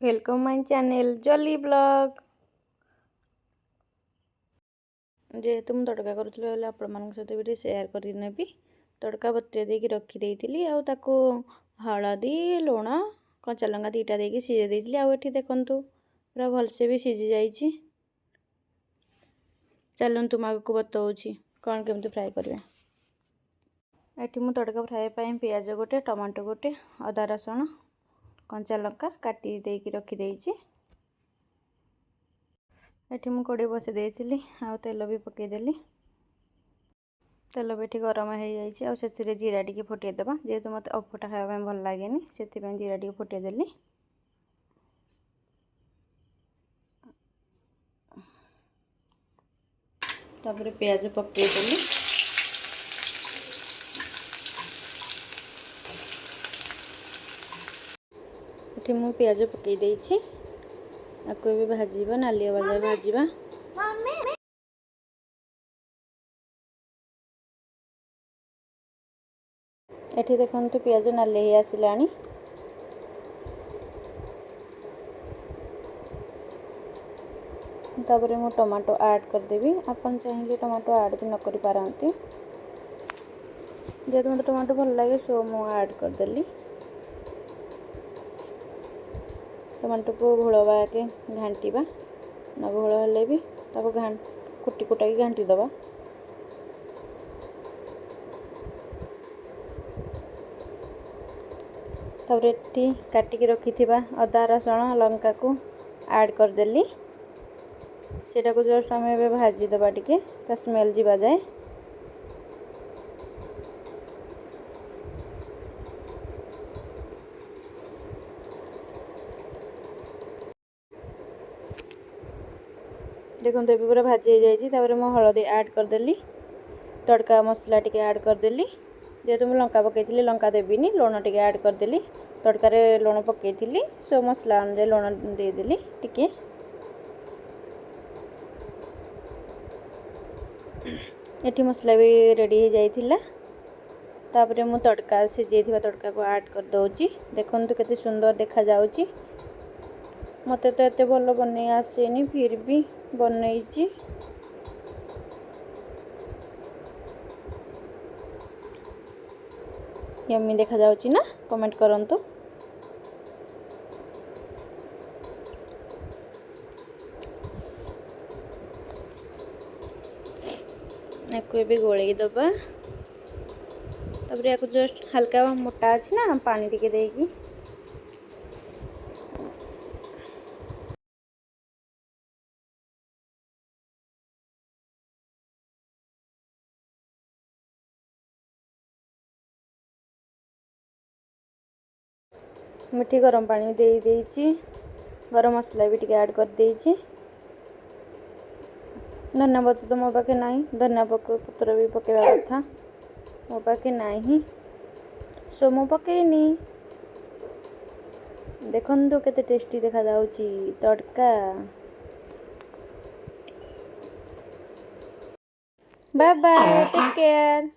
Welcome my channel jolly blog. जेहेतु मुझे तड़का करुँगी आपण मान सहित भी सेयार करनेबी। तड़का बतुरे देकी रखी आउ हलदी लुण कंचा लंका दीटा देकी सीझे देती। आउ एठी देखंतु पूरा भलसे भी सीझी जाइए। चलतु माँ को बताऊँ कौन केमती फ्राए करवा। एठी मु तड़का फ्राए पाई पियाज गोटे टमाटो गोटे अदा रसुण कंचा लंका काटी देकी रखी देइछि। एठी मु कड़े बसे देइथिली आउ तेल भी पकेदेली। तेल भी गरम हो जाइए आउ से जीरा टिके फुटेदेबा। जेहेतु मत अफटा खावा भल लगे से जीरा टिके फुटेदेली। तापर प्याज पकेदेली। एठी मु प्याज पकई देइछि। आपको भी भाजीबा नालिया बाजा भाजीबा। एठी देखंतु प्याज नाली ही आसिलानी। तापर मु टमाटो ऐड करदेवी। आपन चाहिए टमाटो ऐड भी न करि पारंती। जेहेतु मते टमाटो भल लगे सो मु ऐड करदेली। टमाटो को घोड़वा के घांटीबा न घोड़ हेले भी ताको कुटी कुटा की घांटी दबा। तापर एठी काटिकी रखिथिबा अदा रसुण लंका को ऐड करदेली। सेटा को जस्ट आम ए भाजी दबा टिके ता स्मेल जीवा जाए। देखो ये पूरा भाजी हो जाए। मु हलदी ऐड करदेली। तड़का मसला टिके ऐड करदेली। जेहेतु मुझे लंका पकई लंका देवीनी लुण टिके ऐड करदेली। तड़कार लुण पकई सो मसला अनुसार लुण देदेली टिके। एठी मसला भी रेडी हो जाइथिला। तापरे मु तड़का सिझेइथिबा तड़का को ऐड कर दउची। देखंतु केते सुंदर देखा जाउची। मते तो एते भलो बनै आसेनी फिर भी बनैची। यम्मी देखा जाउची ना कमेंट करंतु। एको भी गोळेई दबा। तापरे याको जस्ट हल्का मोटा अछि ना पानी टिके देकी मिठी गरम पानी दे देइछि। गरम मसला भी टिके ऐड कर देइछि। धनिया पत्र तो मो पाखे नहीं। धनिया पत्र भी पकेवा कथा मो पाखे नहीं सो मो पकेनी। देखंतु केते टेस्टी देखा जाउची tadka. Bye bye take care.